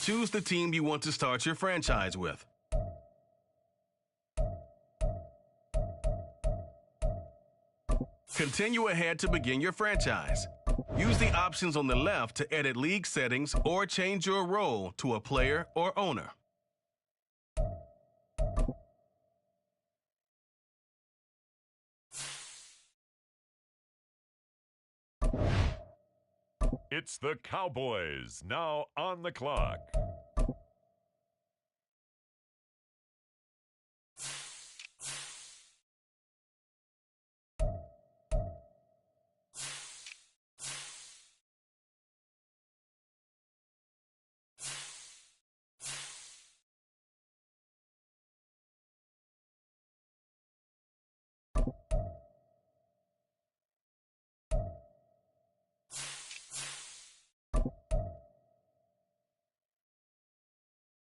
choose the team you want to start your franchise with. Continue ahead to begin your franchise. Use the options on the left to edit league settings or change your role to a player or owner. It's the Cowboys, now on the clock.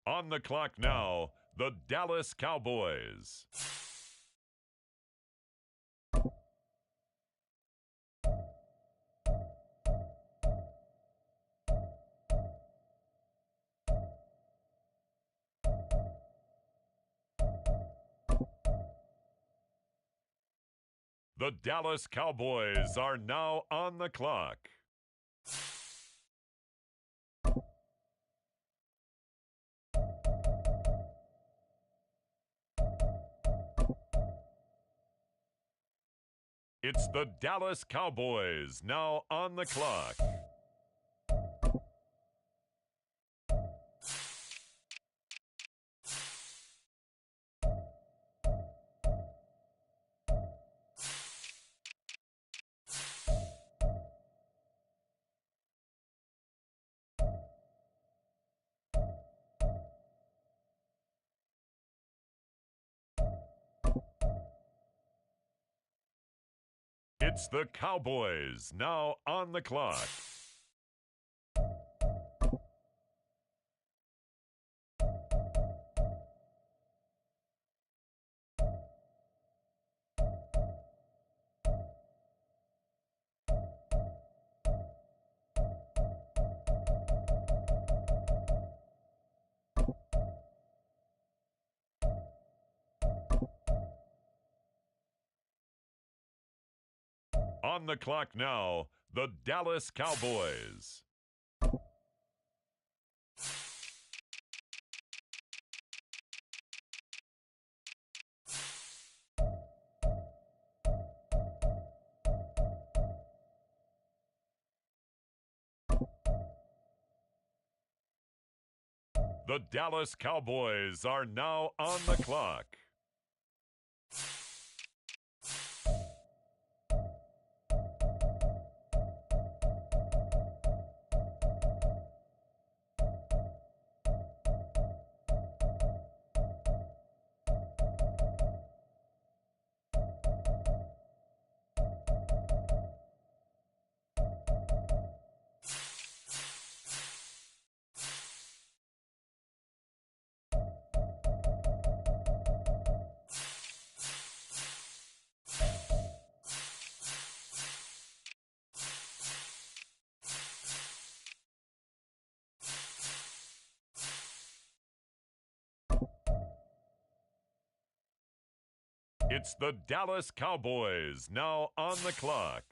On the clock now, the Dallas Cowboys. The Dallas Cowboys are now on the clock. It's the Dallas Cowboys, now on the clock. It's the Cowboys, now on the clock. On the clock now, the Dallas Cowboys. The Dallas Cowboys are now on the clock. It's the Dallas Cowboys, now on the clock.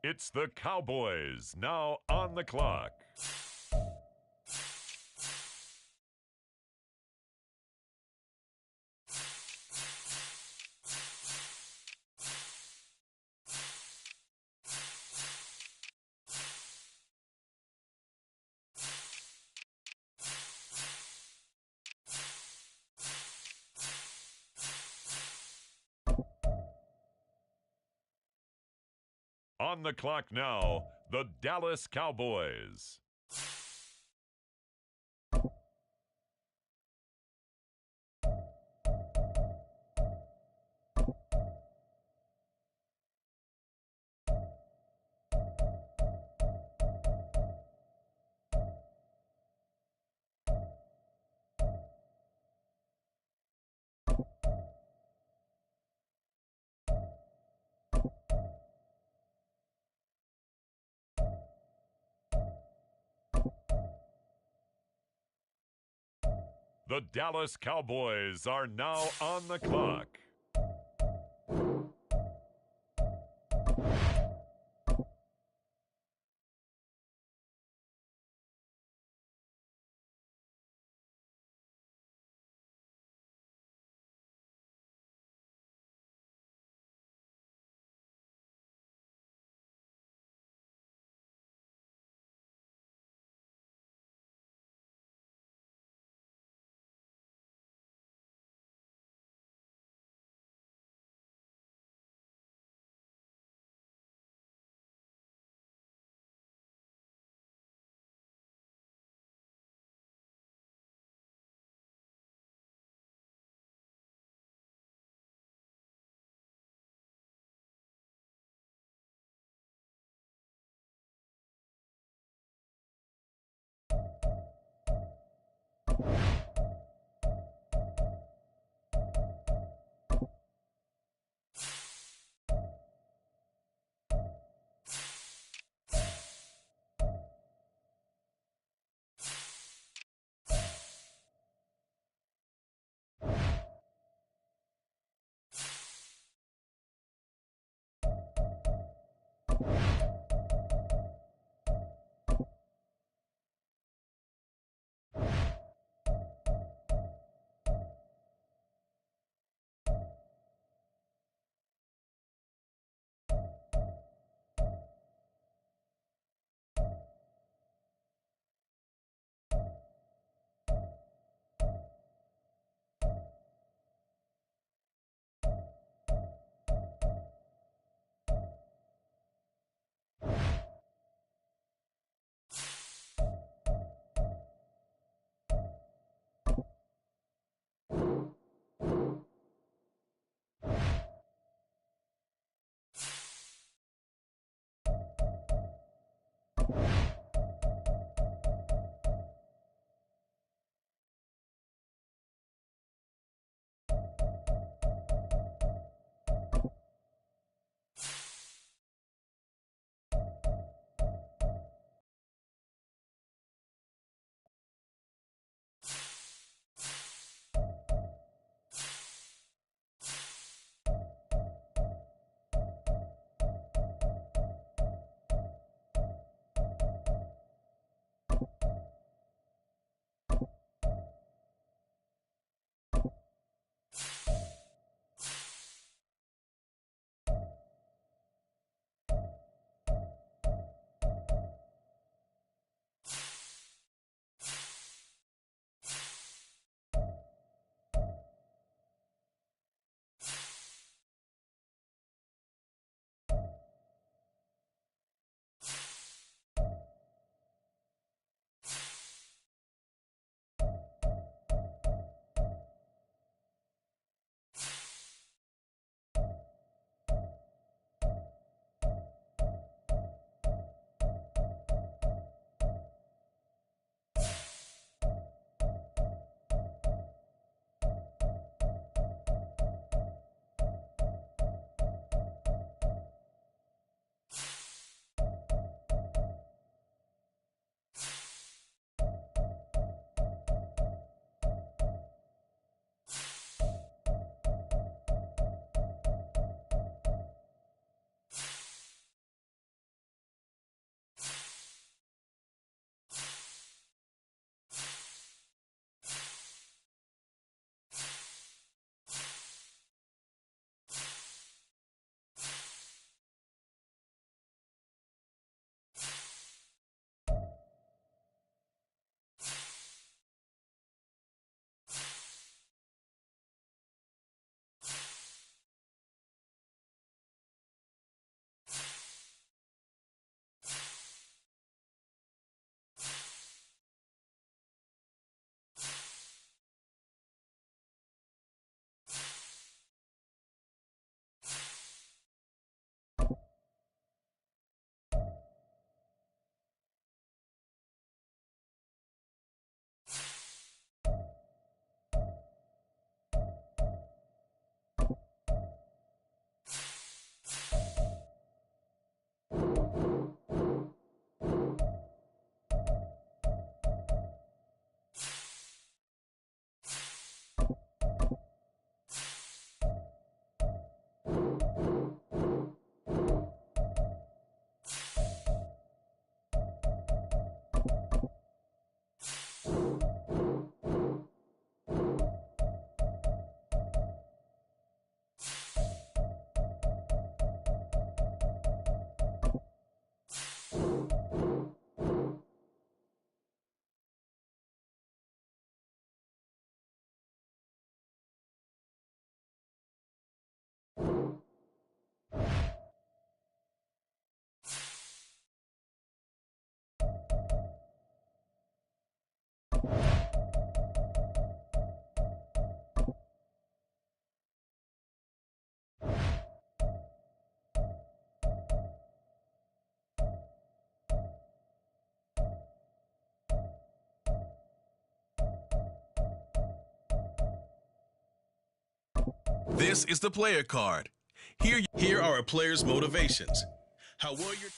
It's the Cowboys now on the clock. On the clock now, the Dallas Cowboys. The Dallas Cowboys are now on the clock. This is the player card. Here are a player's motivations. How well your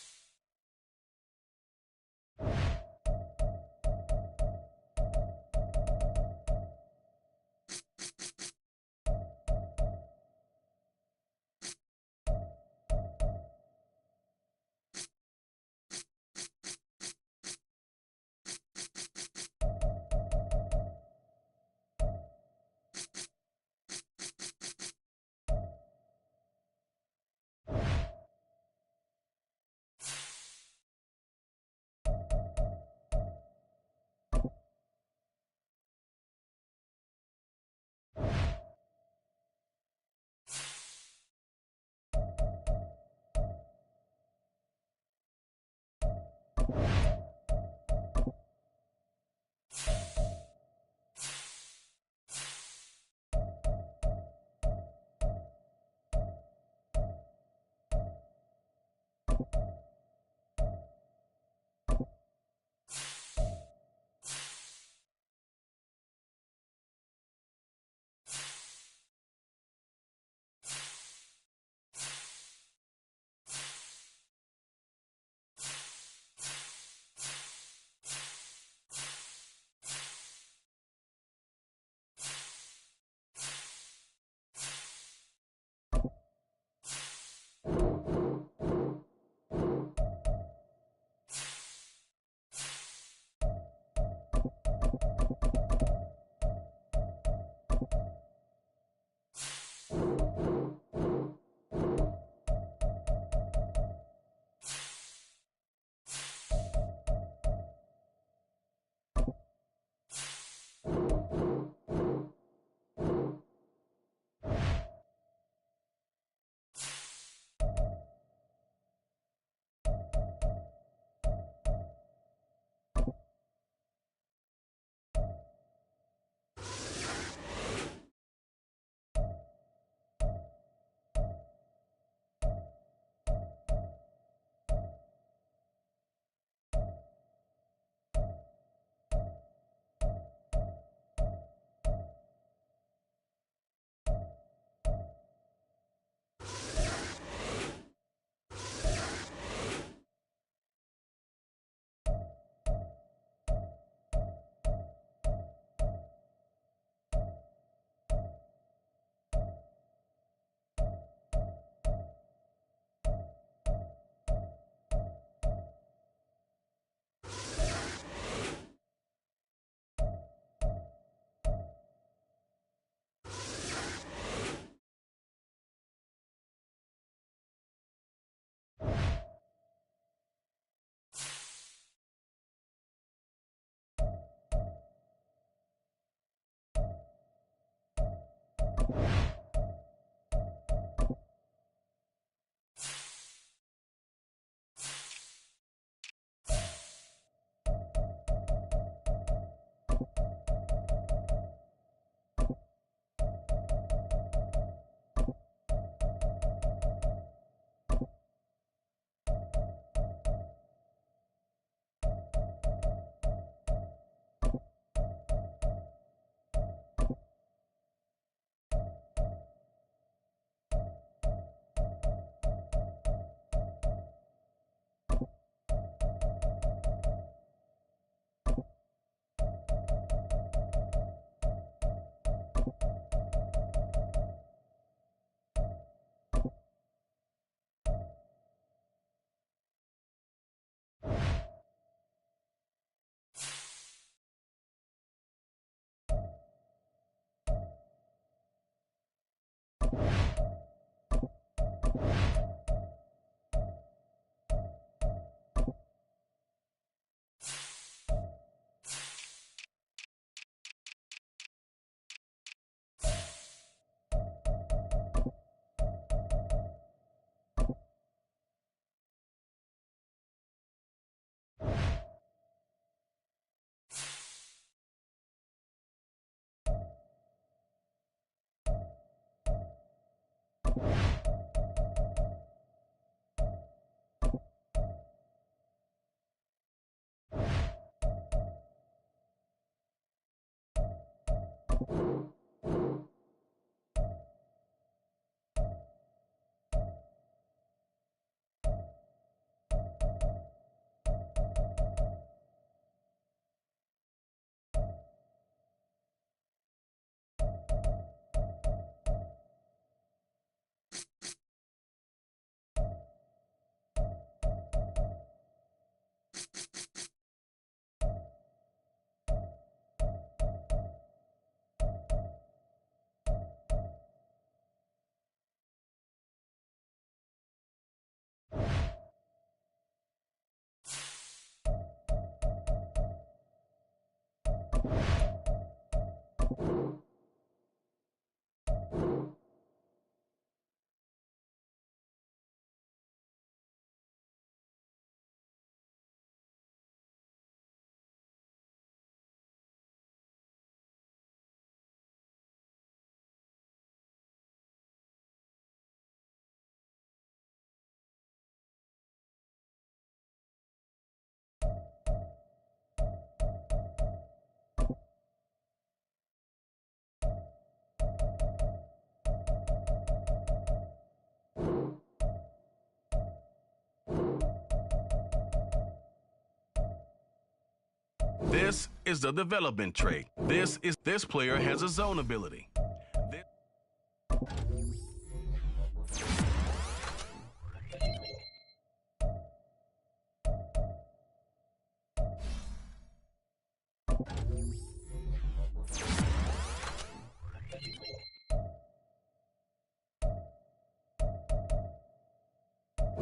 This is the development trait. This player has a zone ability.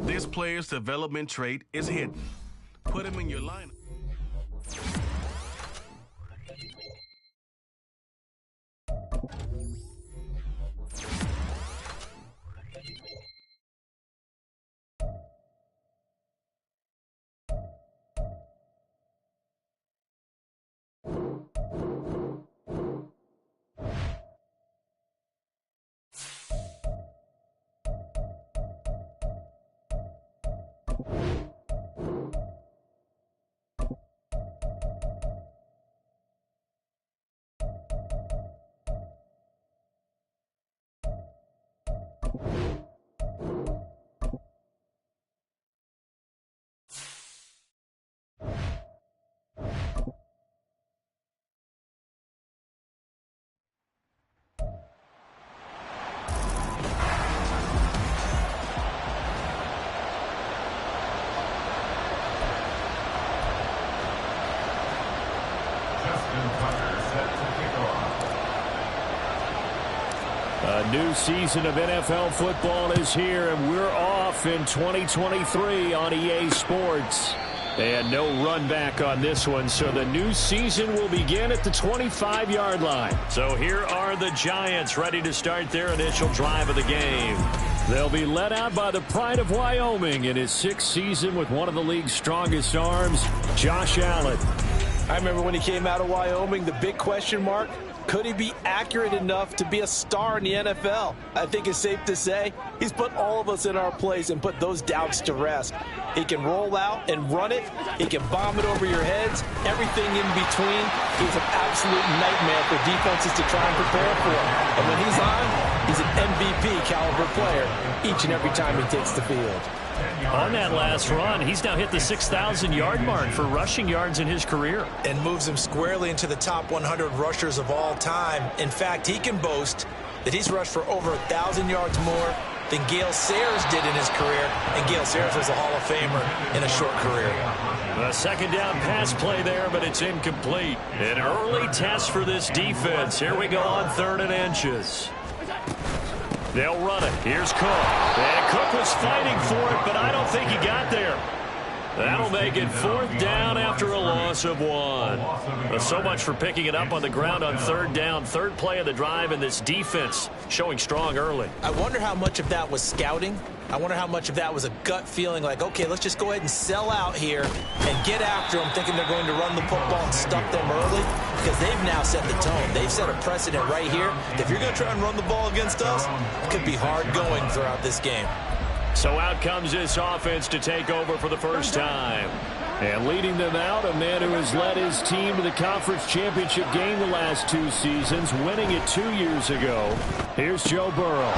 This player's development trait is hidden. Put him in your lineup. A new season of NFL football is here, and we're off in 2023 on EA Sports. And no run back on this one, so the new season will begin at the 25-yard line. So here are the Giants ready to start their initial drive of the game. They'll be led out by the pride of Wyoming in his 6th season with one of the league's strongest arms, Josh Allen. I remember when he came out of Wyoming, the big question mark, could he be accurate enough to be a star in the NFL? I think it's safe to say he's put all of us in our place and put those doubts to rest. He can roll out and run it. He can bomb it over your heads. Everything in between. He's an absolute nightmare for defenses to try and prepare for. And when he's on, he's an MVP caliber player each and every time he takes the field. On that last run, he's now hit the 6,000-yard mark for rushing yards in his career. And moves him squarely into the top 100 rushers of all time. In fact, he can boast that he's rushed for over 1,000 yards more than Gale Sayers did in his career. And Gale Sayers was a Hall of Famer in a short career. A second down pass play there, but it's incomplete. An early test for this defense. Here we go on 3rd and inches. They'll run it. Here's Cook. And Cook was fighting for it, but I don't think he got there. That'll make it 4th down after a loss of 1. So much for picking it up on the ground on 3rd down. 3rd play of the drive, and this defense showing strong early. I wonder how much of that was scouting. I wonder how much of that was a gut feeling like, okay, let's just go ahead and sell out here and get after them, thinking they're going to run the football and stuff them early, because they've now set the tone. They've set a precedent right here. If you're going to try and run the ball against us, it could be hard going throughout this game. So out comes this offense to take over for the first time. And leading them out, a man who has led his team to the conference championship game the last 2 seasons, winning it 2 years ago. Here's Joe Burrow.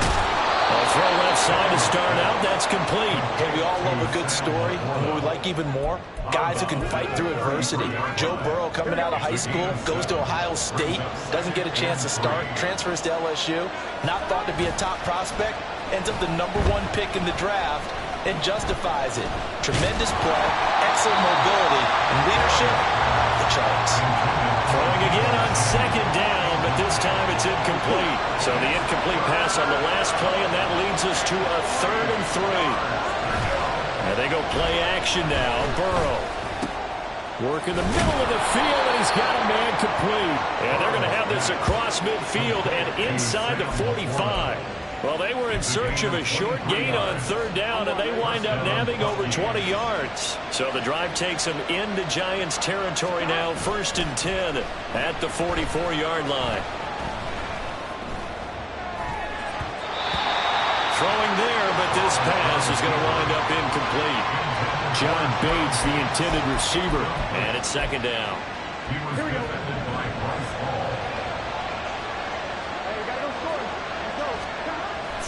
A throw left side to start out. That's complete. Hey, we all love a good story, and what we like even more, guys who can fight through adversity. Joe Burrow coming out of high school, goes to Ohio State, doesn't get a chance to start, transfers to LSU, not thought to be a top prospect, ends up the #1 pick in the draft, and justifies it. Tremendous play, excellent mobility, and leadership off the charts. Throwing again on 2nd down, but this time it's incomplete. So the incomplete pass on the last play, and that leads us to a 3rd and 3. And they go play action now. Burrow. Work in the middle of the field, and he's got a man complete. And they're going to have this across midfield and inside the 45. Well, they were in search of a short gain on 3rd down, and they wind up nabbing over 20 yards. So the drive takes them into Giants territory now, 1st and 10 at the 44-yard line. Throwing there, but this pass is going to wind up incomplete. John Bates, the intended receiver, and it's 2nd down. Here we go.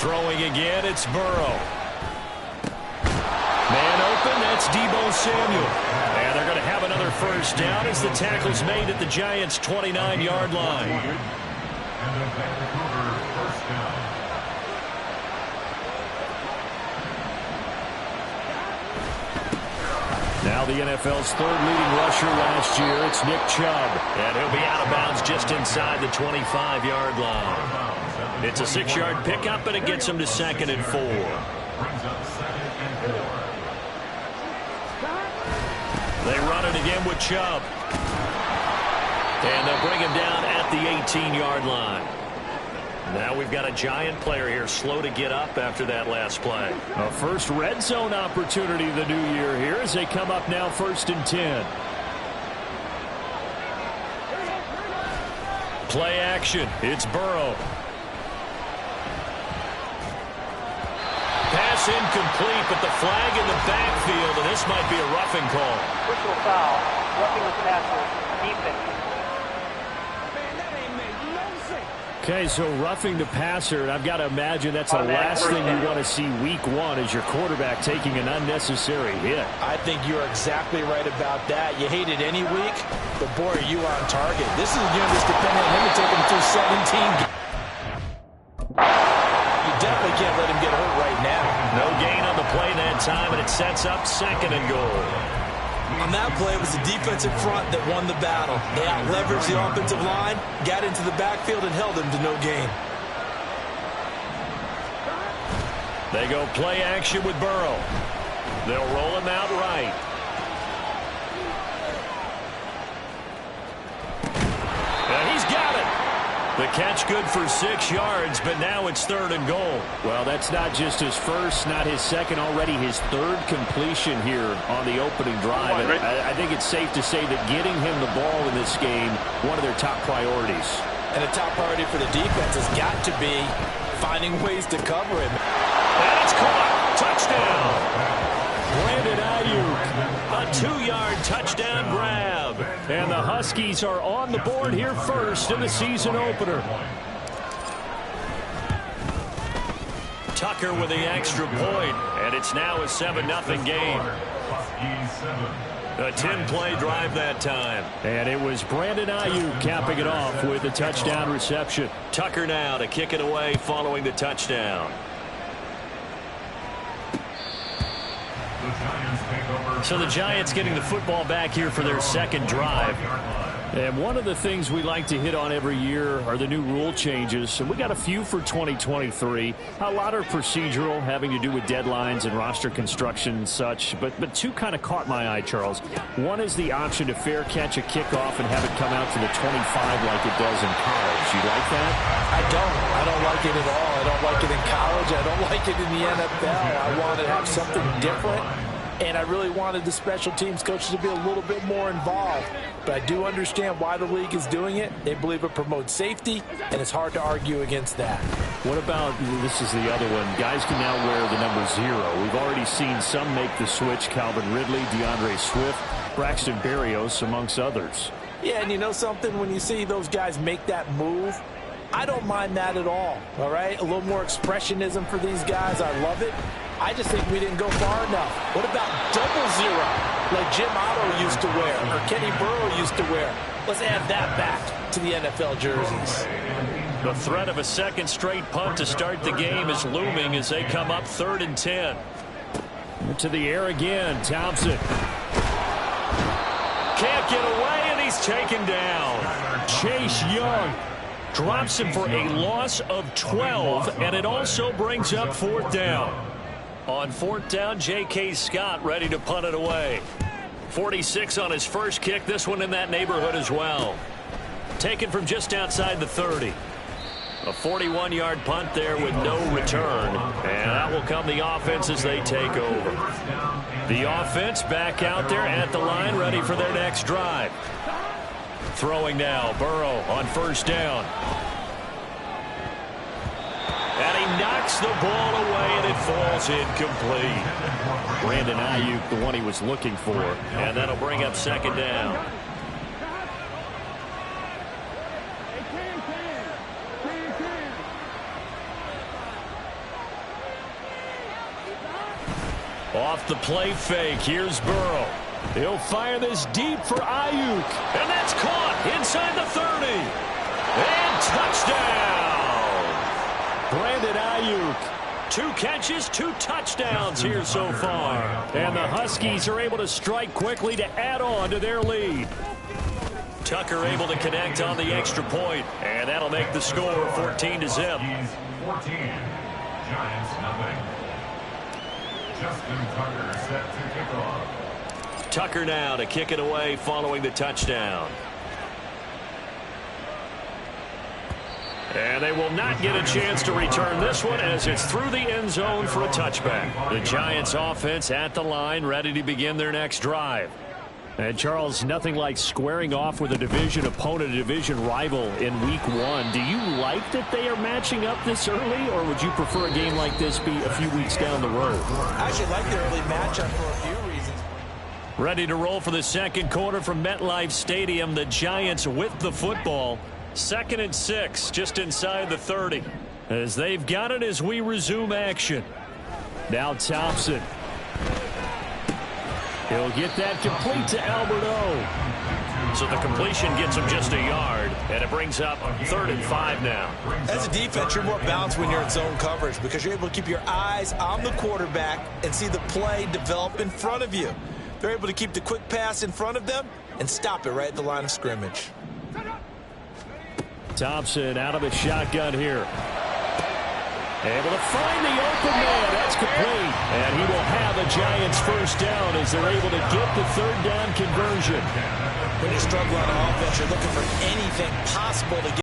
Throwing again, it's Burrow. Man open, that's Deebo Samuel. And they're going to have another first down as the tackle's made at the Giants' 29-yard line. And a Vancouver first down. Now the NFL's third leading rusher last year, it's Nick Chubb. And he'll be out of bounds just inside the 25-yard line. It's a 6-yard pickup, and it gets him to 2nd and 4. Brings up 2nd and 4. They run it again with Chubb. And they'll bring him down at the 18-yard line. Now we've got a Giant player here slow to get up after that last play. A first red zone opportunity the new year here as they come up now 1st and 10. Play action. It's Burrow. Pass incomplete, but the flag in the backfield, and this might be a roughing call. Personal foul, roughing the passer, defense. Okay, so roughing the passer, and I've got to imagine that's the last thing you want to see week 1 is your quarterback taking an unnecessary hit. I think you're exactly right about that. You hate it any week, but boy, are you on target. This is just depending on him to take him through 17 games. You definitely can't let him get hurt right now. No gain on the play that time, and it sets up 2nd and goal. On that play, it was the defensive front that won the battle. They out-leveraged the offensive line, got into the backfield, and held him to no gain. They go play action with Burrow. They'll roll him out right. And he's got it. The catch good for 6 yards, but now it's 3rd and goal. Well, that's not just his first, not his second, already his 3rd completion here on the opening drive. And I think it's safe to say that getting him the ball in this game, one of their top priorities. And a top priority for the defense has got to be finding ways to cover him. And it's caught. Touchdown. Brandon Ayuk, a 2-yard touchdown grab. And the Huskies are on the board here first in the season opener. Tucker with the extra point, and it's now a 7-0 game. A 10-play drive that time. And it was Brandon Ayuk capping it off with a touchdown reception. Tucker now to kick it away following the touchdown. So the Giants getting the football back here for their 2nd drive. And one of the things we like to hit on every year are the new rule changes. And we got a few for 2023. A lot are procedural, having to do with deadlines and roster construction and such. But 2 kind of caught my eye, Charles. One is the option to fair catch a kickoff and have it come out to the 25 like it does in college. You like that? I don't like it at all. I don't like it in college. I don't like it in the NFL. I want to have something different. And I really wanted the special teams coaches to be a little bit more involved. But I do understand why the league is doing it. They believe it promotes safety, and it's hard to argue against that. What about, this is the other one, guys can now wear the number 0. We've already seen some make the switch, Calvin Ridley, DeAndre Swift, Braxton Berrios, amongst others. Yeah, and you know something? When you see those guys make that move, I don't mind that at all right? A little more expressionism for these guys. I love it. I just think we didn't go far enough. What about 00, like Jim Otto used to wear or Kenny Burrow used to wear? Let's add that back to the NFL jerseys. The threat of a 2nd straight punt to start the game is looming as they come up 3rd and 10. To the air again, Thompson. Can't get away, and he's taken down. Chase Young drops him for a loss of 12, and it also brings up 4th down. On 4th down, J.K. Scott ready to punt it away. 46 on his first kick, this one in that neighborhood as well. Taken from just outside the 30. A 41-yard punt there with no return. And out will come the offense as they take over. The offense back out there at the line, ready for their next drive. Throwing now, Burrow on 1st down. And he knocks the ball away, and it falls incomplete. Brandon Ayuk, the one he was looking for. And that'll bring up 2nd down. Off the play fake, here's Burrow. He'll fire this deep for Ayuk. And that's caught inside the 30. And touchdown. Brandon Ayuk. 2 catches, 2 touchdowns here so far. And the Huskies are able to strike quickly to add on to their lead. Tucker able to connect on the extra point. And that'll make the score 14-0. 14. Giants nothing. Justin Tucker set to kick off. Tucker now to kick it away following the touchdown. And they will not get a chance to return this one as it's through the end zone for a touchback. The Giants offense at the line ready to begin their next drive. And Charles, nothing like squaring off with a division opponent, a division rival in week 1. Do you like that they are matching up this early, or would you prefer a game like this be a few weeks down the road? I actually like the early matchup for a few reasons. Ready to roll for the second quarter from MetLife Stadium. The Giants with the football. 2nd and 6, just inside the 30. As they've got it as we resume action. Now Thompson. He'll get that complete to Albert O. So the completion gets him just a yard, and it brings up 3rd and 5 now. As a defense, you're more balanced when you're in zone coverage because you're able to keep your eyes on the quarterback and see the play develop in front of you. They're able to keep the quick pass in front of them and stop it right at the line of scrimmage. Thompson out of the shotgun here. Able to find the open man. That's complete. And he will have a Giants first down as they're able to get the 3rd down conversion. When you struggle on offense, you're looking for anything possible to get